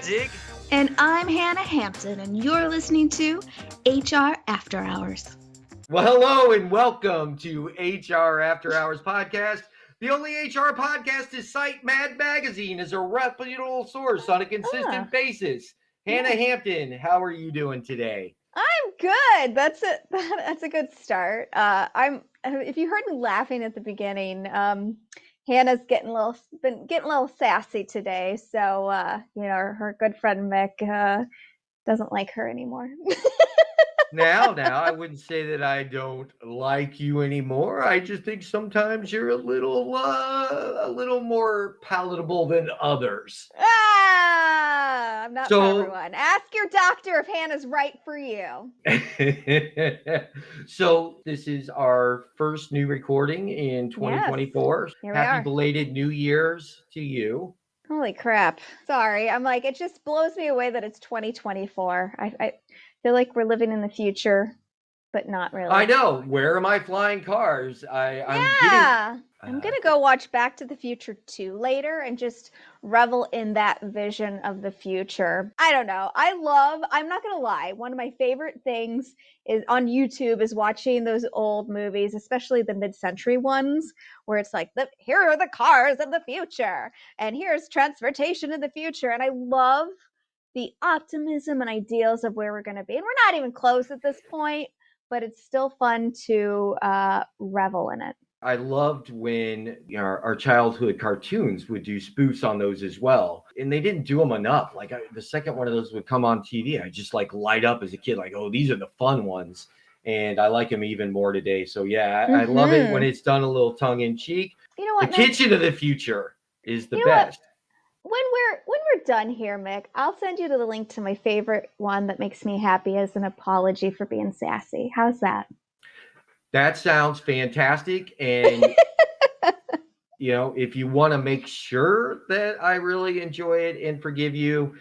Dig. And I'm Hannah Hampton, and you're listening to HR After Hours. Well, hello and welcome to HR After Hours podcast. The only HR podcast to cite Mad Magazine as a reputable source on a consistent basis. Hannah Hampton, how are you doing today? I'm good. That's a good start. If you heard me laughing at the beginning, Hannah's getting a little sassy today. So her good friend Mick doesn't like her anymore. Now, I wouldn't say that I don't like you anymore. I just think sometimes you're a little more palatable than others. I'm not for everyone. Ask your doctor if Hannah's right for you. So this is our first new recording in 2024. Yes, Happy belated New Year's to you. Holy crap. Sorry. I'm like, it just blows me away that it's 2024. I feel like we're living in the future, but not really. I know. Where are my flying cars? I'm going to go watch Back to the Future 2 later and just revel in that vision of the future. I don't know. I'm not going to lie. One of my favorite things is on YouTube is watching those old movies, especially the mid-century ones, where it's like, here are the cars of the future, and here's transportation in the future. And I love the optimism and ideals of where we're going to be. And we're not even close at this point, but it's still fun to revel in it. I loved when our childhood cartoons would do spoofs on those as well. And they didn't do them enough. Like the second one of those would come on TV, I just like light up as a kid, like, oh, these are the fun ones. And I like them even more today. So yeah, I love it when it's done a little tongue in cheek. You know what? The kitchen of the future is the best. When we're done here, Mick, I'll send you to the link to my favorite one that makes me happy as an apology for being sassy. How's that? That sounds fantastic. And, if you want to make sure that I really enjoy it and forgive you,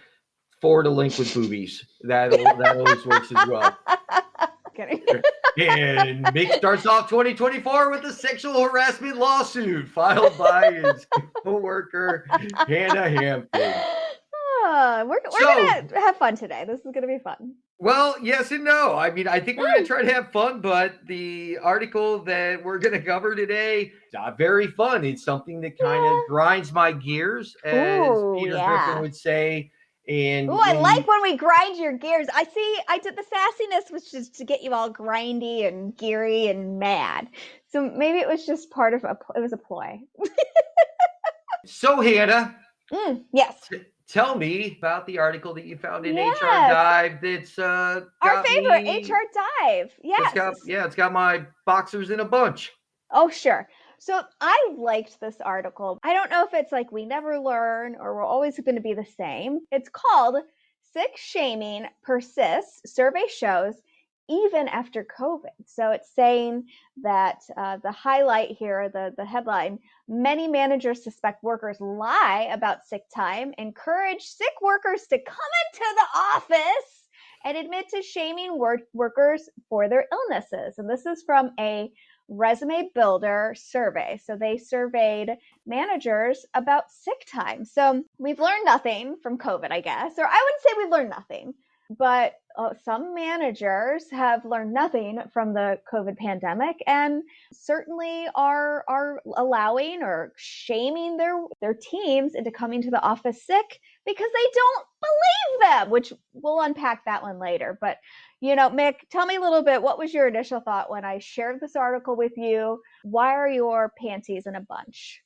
forward a link with boobies. That always works as well. Kidding. And Mick starts off 2024 with a sexual harassment lawsuit filed by his co-worker, Hannah Hampton. We're going to have fun today. This is going to be fun. Well, yes and no. I mean, I think we're going to try to have fun, but the article that we're going to cover today is not very fun. It's something that kind of grinds my gears, as Peter Griffin would say. And I like when we grind your gears. I did the sassiness was just to get you all grindy and geary and mad. So maybe it was just part of it was a ploy. So, Hannah. Yes. Tell me about the article that you found in HR Dive. That's our favorite HR Dive. Yes. It's got my boxers in a bunch. Oh, sure. So I liked this article. I don't know if it's like we never learn or we're always going to be the same. It's called Sick Shaming Persists, Survey Shows, Even After COVID. So it's saying that the highlight here, the headline, many managers suspect workers lie about sick time, encourage sick workers to come into the office, and admit to shaming workers for their illnesses. And this is from a Resume Builder survey. So they surveyed managers about sick time. So we've learned nothing from COVID, I guess, or I wouldn't say we've learned nothing, but some managers have learned nothing from the COVID pandemic and certainly are allowing or shaming their teams into coming to the office sick because they don't believe them, which we'll unpack that one later. But Mick, tell me a little bit. What was your initial thought when I shared this article with you? Why are your panties in a bunch?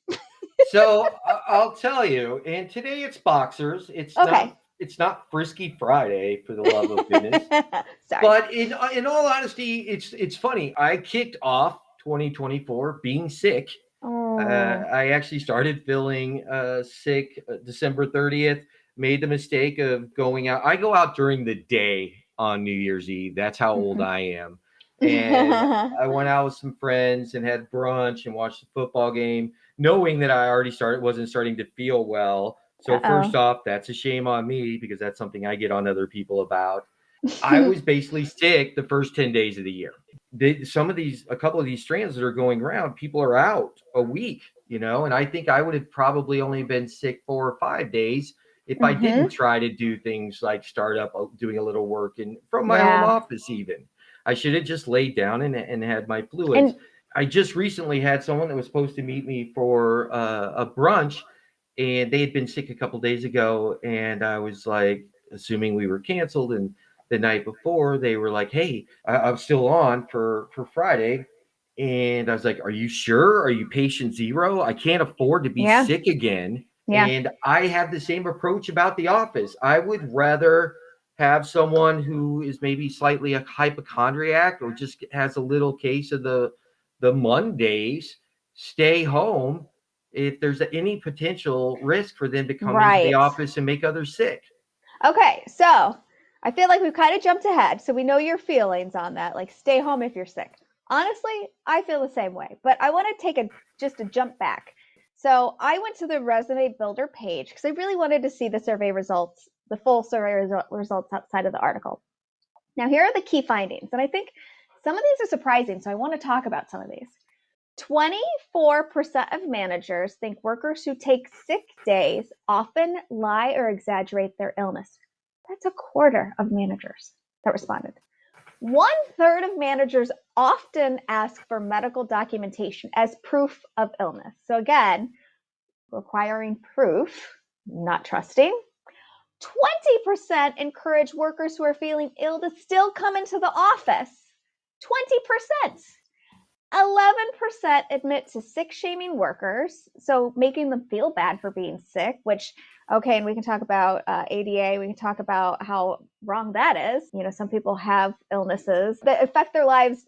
So I'll tell you. And today it's boxers. It's not Frisky Friday, for the love of goodness. Sorry. But in all honesty, it's funny. I kicked off 2024 being sick. I actually started feeling sick December 30th. Made the mistake of going out. I go out during the day on New Year's Eve. That's how old I am. And I went out with some friends and had brunch and watched the football game, knowing that I already wasn't starting to feel well. So first off, that's a shame on me because that's something I get on other people about. I was basically sick the first 10 days of the year. A couple of these strands that are going around, people are out a week, and I think I would have probably only been sick 4 or 5 days if I didn't try to do things like start up doing a little work and from my home office even. I should have just laid down and had my fluids. I just recently had someone that was supposed to meet me for a brunch, and they had been sick a couple days ago, and I was like, assuming we were canceled, and the night before they were like, hey, I'm still on for Friday. And I was like, are you sure? Are you patient zero? I can't afford to be sick again. Yeah. And I have the same approach about the office. I would rather have someone who is maybe slightly a hypochondriac or just has a little case of the Mondays stay home if there's any potential risk for them to come into the office and make others sick. Okay, so I feel like we've kind of jumped ahead. So we know your feelings on that, like stay home if you're sick. Honestly, I feel the same way, but I want to take just a jump back. So I went to the resume builder page because I really wanted to see the survey results, the full survey results outside of the article. Now, here are the key findings, and I think some of these are surprising, so I want to talk about some of these. 24% of managers think workers who take sick days often lie or exaggerate their illness. That's a quarter of managers that responded. 1/3 of managers often ask for medical documentation as proof of illness. So again, requiring proof, not trusting. 20% encourage workers who are feeling ill to still come into the office. 20%. 11% admit to sick shaming workers, so making them feel bad for being sick, which, okay, and we can talk about ADA, we can talk about how wrong that is. You know, some people have illnesses that affect their lives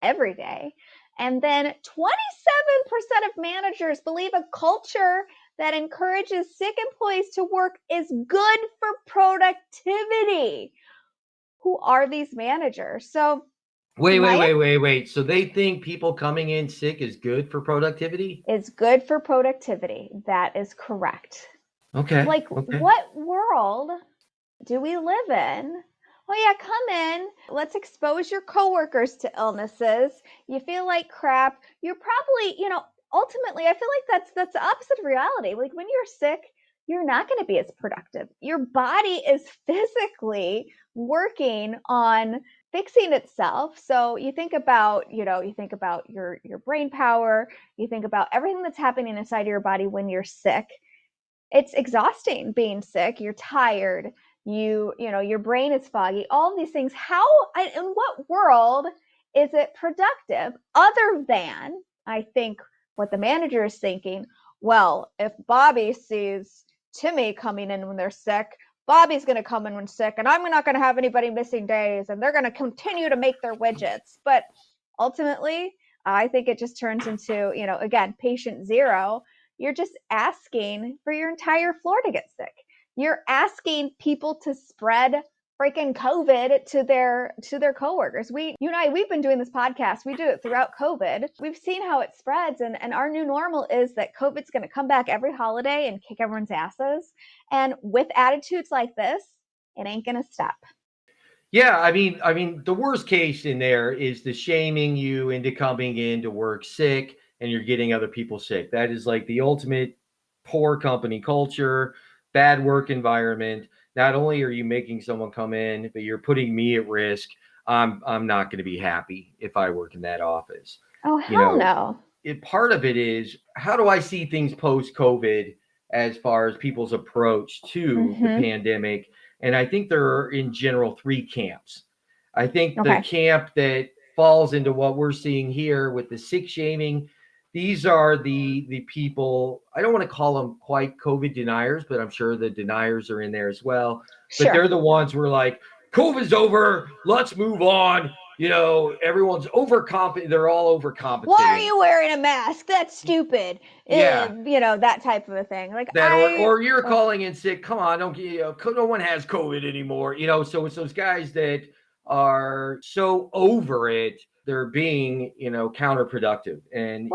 every day. And then 27% of managers believe a culture that encourages sick employees to work is good for productivity. Who are these managers? So Wait. So they think people coming in sick is good for productivity? It's good for productivity. That is correct. Okay. Like, what world do we live in? Oh yeah, come in. Let's expose your coworkers to illnesses. You feel like crap. You're probably, ultimately, I feel like that's the opposite of reality. Like when you're sick, you're not going to be as productive. Your body is physically working on fixing itself. So you think about, your brain power, you think about everything that's happening inside your body when you're sick. It's exhausting being sick. You're tired. Your brain is foggy. All of these things. In what world is it productive other than, I think, what the manager is thinking? Well, if Bobby sees Timmy coming in when they're sick, Bobby's going to come in when sick, and I'm not going to have anybody missing days, and they're going to continue to make their widgets. But ultimately, I think it just turns into, again, patient zero. You're just asking for your entire floor to get sick. You're asking people to spread freaking COVID to their coworkers. We've been doing this podcast. We do it throughout COVID. We've seen how it spreads, and our new normal is that COVID's going to come back every holiday and kick everyone's asses. And with attitudes like this, it ain't going to stop. Yeah, I mean, the worst case in there is the shaming you into coming in to work sick and you're getting other people sick. That is like the ultimate poor company culture, bad work environment. Not only are you making someone come in, but you're putting me at risk. I'm not going to be happy if I work in that office. Oh, hell no. Part of it is, how do I see things post-COVID as far as people's approach to the pandemic? And I think there are, in general, 3 camps. I think the camp that falls into what we're seeing here with the sick shaming, these are the people, I don't want to call them quite COVID deniers, but I'm sure the deniers are in there as well. Sure. But they're the ones who are like, COVID's over, let's move on. Everyone's overcompensating. They're all overcompensating. Why are you wearing a mask? That's stupid. Yeah. That type of a thing. Like or you're calling in sick. Come on, no one has COVID anymore. So it's those guys that are so over it, they're being, counterproductive. And,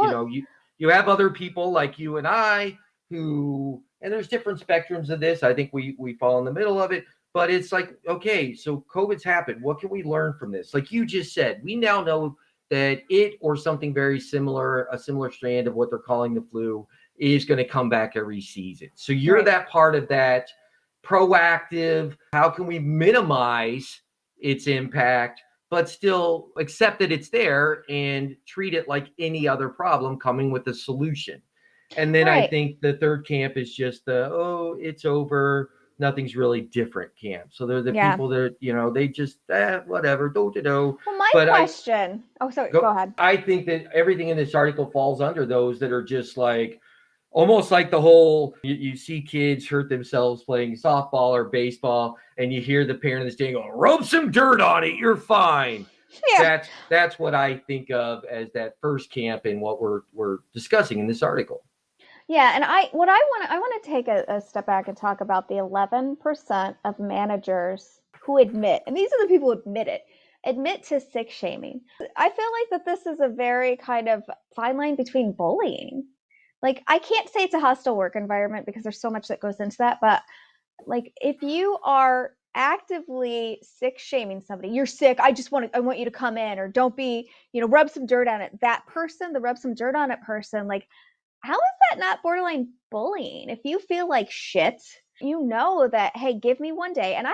you have other people like you and I who, and there's different spectrums of this. I think we fall in the middle of it. But it's like, okay, so COVID's happened. What can we learn from this? Like you just said, we now know that it or something very similar, a similar strand of what they're calling the flu, is going to come back every season. So you're that part of that proactive? How can we minimize its impact, but still accept that it's there and treat it like any other problem, coming with a solution? And then I think the third camp is just it's over, nothing's really different camp. So they're the people that, they just, whatever, do. Well, my But question. Go ahead. I think that everything in this article falls under those that are just like, almost like the whole, you see kids hurt themselves playing softball or baseball, and you hear the parent of the stand go, rub some dirt on it, you're fine. Yeah. That's what I think of as that first camp in what we're discussing in this article. Yeah, and I want to take a step back and talk about the 11% of managers who admit, and these are the people who admit to sick shaming. I feel like that this is a very kind of fine line between bullying. Like, I can't say it's a hostile work environment because there's so much that goes into that, but like, if you are actively sick shaming somebody, you're sick, I want you to come in, or don't be, rub some dirt on it. That person, the rub some dirt on it person, like, how is that not borderline bullying? If you feel like shit, you know that, hey, give me one day. And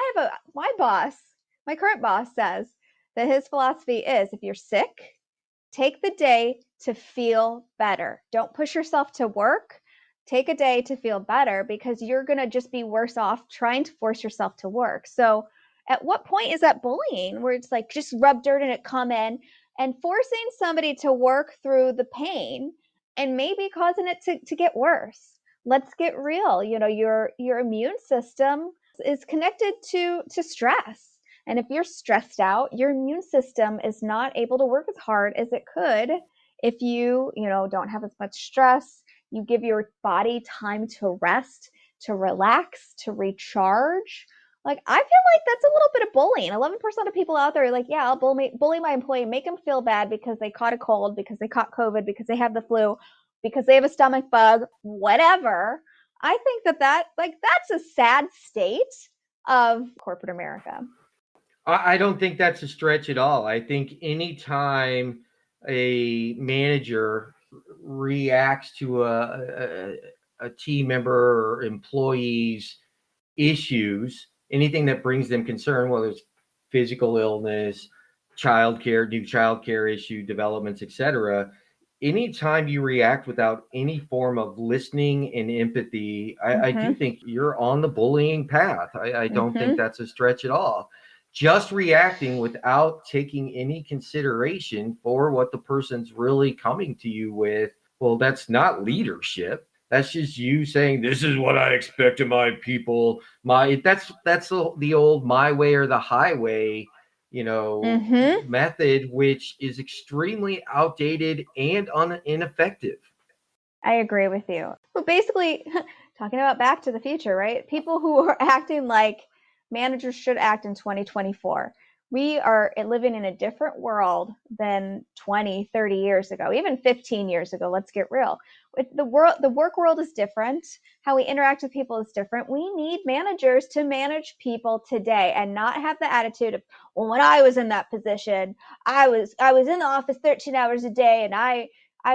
my current boss says that his philosophy is, if you're sick, take the day to feel better. Don't push yourself to work. Take a day to feel better, because you're going to just be worse off trying to force yourself to work. So at what point is that bullying, where it's like, just rub dirt in it, come in, and forcing somebody to work through the pain and maybe causing it to get worse? Let's get real. Your immune system is connected to stress. And if you're stressed out, your immune system is not able to work as hard as it could if you, don't have as much stress. You give your body time to rest, to relax, to recharge. Like, I feel like that's a little bit of bullying. 11% of people out there are like, yeah, I'll bully my employee, make them feel bad because they caught a cold, because they caught COVID, because they have the flu, because they have a stomach bug, whatever. I think that's a sad state of corporate America. I don't think that's a stretch at all. I think anytime a manager reacts to a team member or employee's issues, anything that brings them concern, whether it's physical illness, new childcare issue developments, etc. Anytime you react without any form of listening and empathy, I do think you're on the bullying path. I don't think that's a stretch at all. Just reacting without taking any consideration for what the person's really coming to you with, well, that's not leadership. That's just you saying, this is what I expect of my people. That's the old my way or the highway, method, which is extremely outdated and ineffective. I agree with you. But basically, talking about Back to the Future, right? People who are acting like managers should act in 2024. We are living in a different world than 20, 30 years ago, even 15 years ago. Let's get real. The work world is different. How we interact with people is different. We need managers to manage people today and not have the attitude of, well, when I was in that position, I was in the office 13 hours a day, and I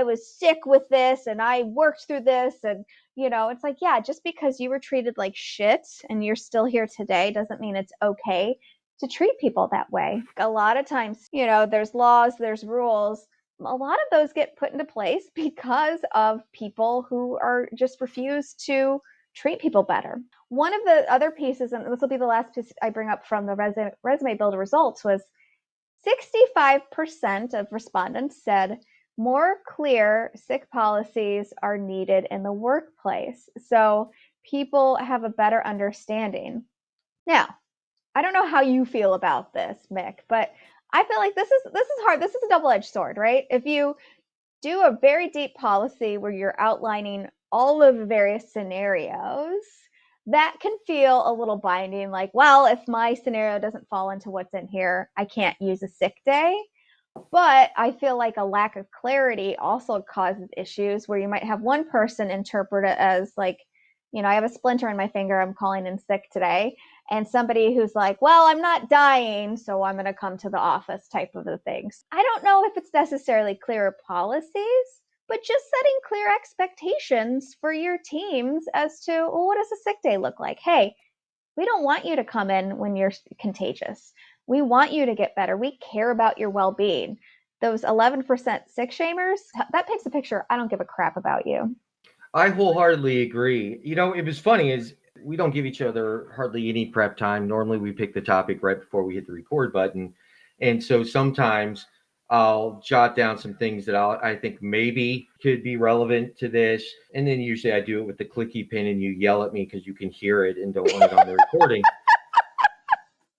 was sick with this, and I worked through this, and it's like, yeah, just because you were treated like shit and you're still here today doesn't mean it's okay to treat people that way. A lot of times, there's laws, there's rules. A lot of those get put into place because of people who are just refuse to treat people better. One of the other pieces, and this will be the last piece I bring up from the resume builder results, was 65% of respondents said more clear sick policies are needed in the workplace, so people have a better understanding. Now, I don't know how you feel about this, Mick, but I feel like this is hard. This is a double-edged sword, right? If you do a very deep policy where you're outlining all of the various scenarios, that can feel a little binding, like, well, if my scenario doesn't fall into what's in here, I can't use a sick day. But I feel like a lack of clarity also causes issues where you might have one person interpret it as like, I have a splinter in my finger, I'm calling in sick today. And somebody who's like, well, I'm not dying, so I'm going to come to the office type of a thing. I don't know if it's necessarily clearer policies, but just setting clear expectations for your teams as to, well, what does a sick day look like? Hey, We don't want you to come in when you're contagious. We want you to get better. We care about your well-being. Those 11% sick shamers, that paints a picture. I don't give a crap about you. I wholeheartedly agree. It was funny is we don't give each other hardly any prep time. Normally we pick the topic right before we hit the record button. And so sometimes I'll jot down some things that I think maybe could be relevant to this. And then usually I do it with the clicky pin and you yell at me because you can hear it and don't want it on the recording.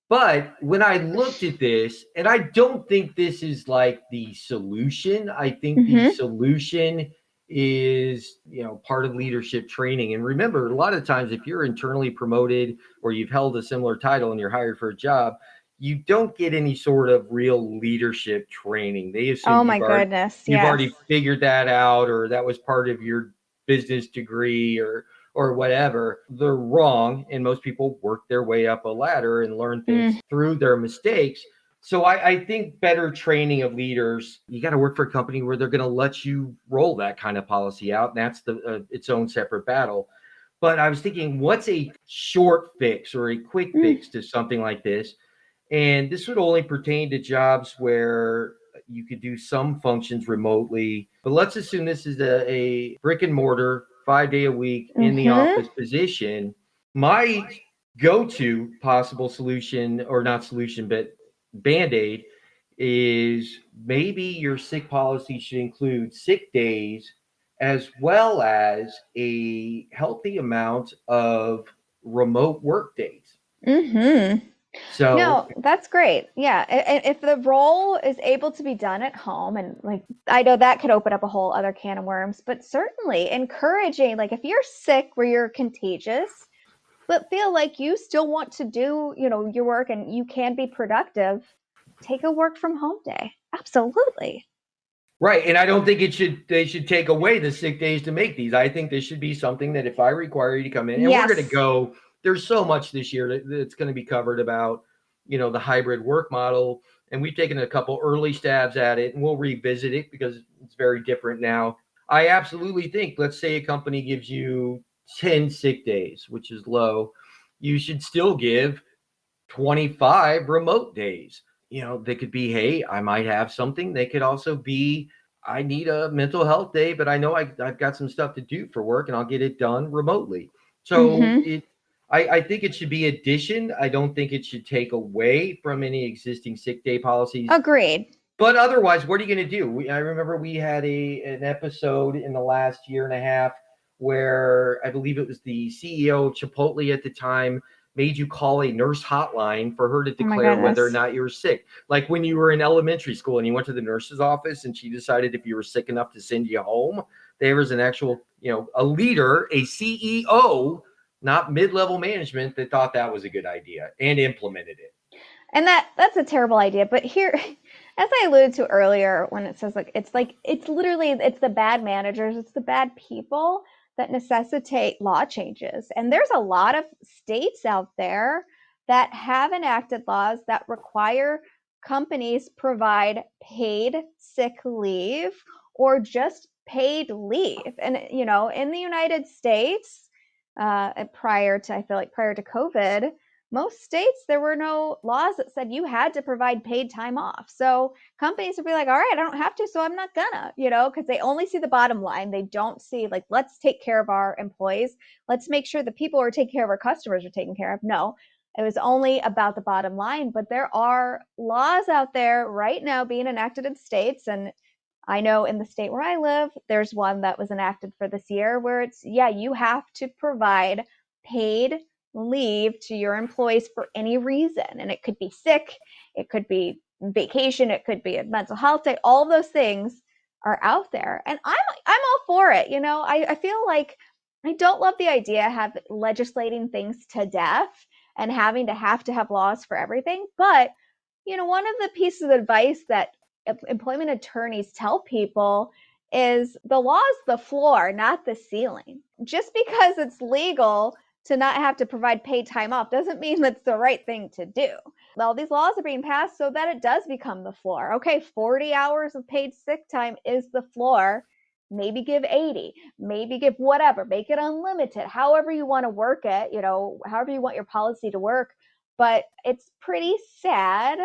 But when I looked at this, and I don't think this is like the solution, I think the solution is, part of leadership training. And remember, a lot of times if you're internally promoted or you've held a similar title and you're hired for a job, you don't get any sort of real leadership training. They assume you've already figured that out, or that was part of your business degree or whatever. They're wrong. And most people work their way up a ladder and learn things through their mistakes. So I think better training of leaders, you got to work for a company where they're going to let you roll that kind of policy out. And that's its own separate battle. But I was thinking, what's a short fix or a quick fix to something like this? And this would only pertain to jobs where you could do some functions remotely. But let's assume this is a brick and mortar, 5-day a week in the office position. My go-to possible solution, or not solution, but Band-Aid, is maybe your sick policy should include sick days as well as a healthy amount of remote work days. So no, that's great. Yeah. If the role is able to be done at home, and like, I know that could open up a whole other can of worms, but certainly encouraging, like if you're sick where you're contagious, but feel like you still want to do, your work and you can be productive, take a work from home day. Absolutely. Right. And I don't think they should take away the sick days to make these. I think this should be something that if I require you to come in, and we're going to go, there's so much this year that's going to be covered about, the hybrid work model. And we've taken a couple early stabs at it, and we'll revisit it because it's very different now. I absolutely think, let's say a company gives you 10 sick days, which is low. You should still give 25 remote days. They could be, hey, I might have something. They could also be, I need a mental health day, but I know I've got some stuff to do for work and I'll get it done remotely. So I think it should be addition. I don't think it should take away from any existing sick day policies. Agreed. But otherwise, what are you going to do? I remember we had an episode in the last year and a half where I believe it was the CEO of Chipotle at the time made you call a nurse hotline for her to declare whether or not you were sick. Like when you were in elementary school and you went to the nurse's office and she decided if you were sick enough to send you home, there was an actual, a leader, a CEO, not mid-level management, that thought that was a good idea and implemented it. And that's a terrible idea. But here, as I alluded to earlier, when it says it's literally the bad managers, it's the bad people that necessitate law changes. And there's a lot of states out there that have enacted laws that require companies provide paid sick leave or just paid leave. And, in the United States, prior to COVID, most states, there were no laws that said you had to provide paid time off. So companies would be like, all right, I don't have to, so I'm not gonna, because they only see the bottom line. They don't see let's take care of our employees. Let's make sure the people who are taking care of our customers are taken care of. No, it was only about the bottom line. But there are laws out there right now being enacted in states. And I know in the state where I live, there's one that was enacted for this year where it's, you have to provide paid leave to your employees for any reason. And it could be sick, it could be vacation, it could be a mental health day. All of those things are out there. And I'm all for it. I feel like I don't love the idea of legislating things to death and having to have laws for everything. But, one of the pieces of advice that employment attorneys tell people is the law is the floor, not the ceiling. Just because it's legal to not have to provide paid time off doesn't mean that's the right thing to do. Well, these laws are being passed so that it does become the floor. Okay, 40 hours of paid sick time is the floor. maybe give 80, maybe give whatever, make it unlimited, however you want to work it, however you want your policy to work. But it's pretty sad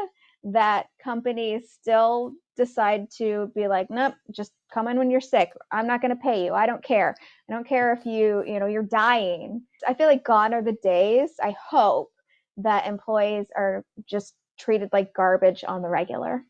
that companies still decide to be like, nope, just come in when you're sick. I'm not going to pay you. I don't care. I don't care if you're dying. I feel like gone are the days, I hope, that employees are just treated like garbage on the regular.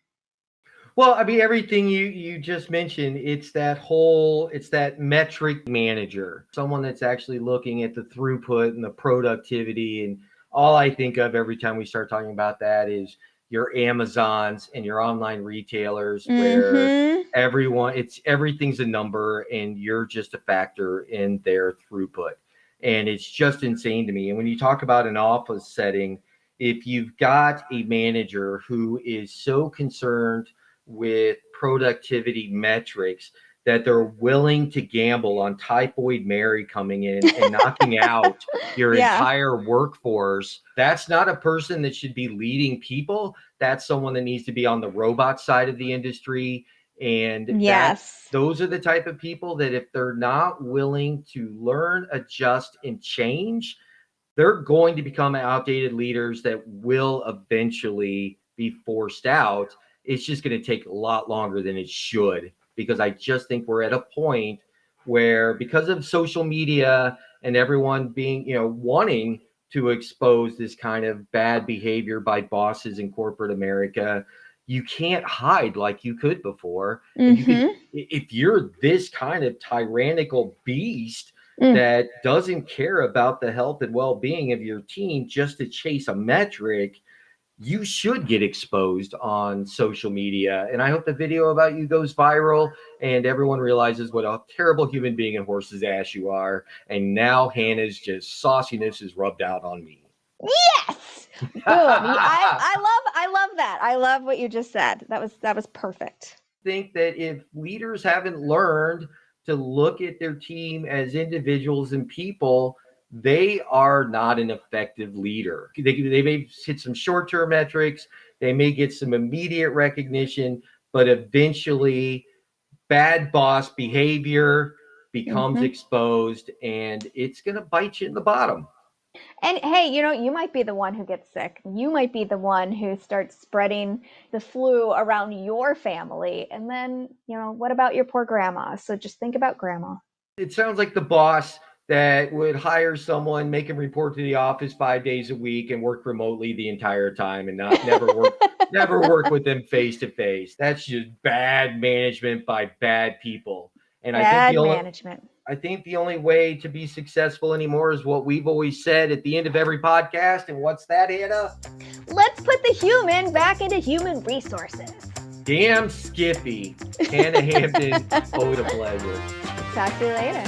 Well, I mean, everything you just mentioned, it's that metric manager, someone that's actually looking at the throughput and the productivity. And all I think of every time we start talking about that is your Amazons and your online retailers, where everything's a number and you're just a factor in their throughput. And it's just insane to me. And when you talk about an office setting, if you've got a manager who is so concerned with productivity metrics that they're willing to gamble on Typhoid Mary coming in and knocking out your entire workforce, that's not a person that should be leading people. That's someone that needs to be on the robot side of the industry. And those are the type of people that if they're not willing to learn, adjust, and change, they're going to become outdated leaders that will eventually be forced out. It's just going to take a lot longer than it should, because I just think we're at a point where, because of social media and everyone being, wanting to expose this kind of bad behavior by bosses in corporate America, you can't hide like you could before. And if you're this kind of tyrannical beast that doesn't care about the health and well-being of your team just to chase a metric, you should get exposed on social media. And I hope the video about you goes viral and everyone realizes what a terrible human being and horse's ass you are. And now Hannah's just sauciness is rubbed out on me. Yes. Boom. I love that. I love what you just said. That was perfect. I think that if leaders haven't learned to look at their team as individuals and people, they are not an effective leader. They may hit some short-term metrics, they may get some immediate recognition, but eventually bad boss behavior becomes exposed and it's going to bite you in the bottom. And hey, you might be the one who gets sick. You might be the one who starts spreading the flu around your family. And then, what about your poor grandma? So just think about grandma. It sounds like the boss that would hire someone, make him report to the office 5 days a week and work remotely the entire time and never work with them face to face. That's just bad management by bad people. And I think the only way to be successful anymore is what we've always said at the end of every podcast. And what's that, Hannah? Let's put the human back into human resources. Damn Skippy. Hannah Hampton, ode a pleasure. Talk to you later.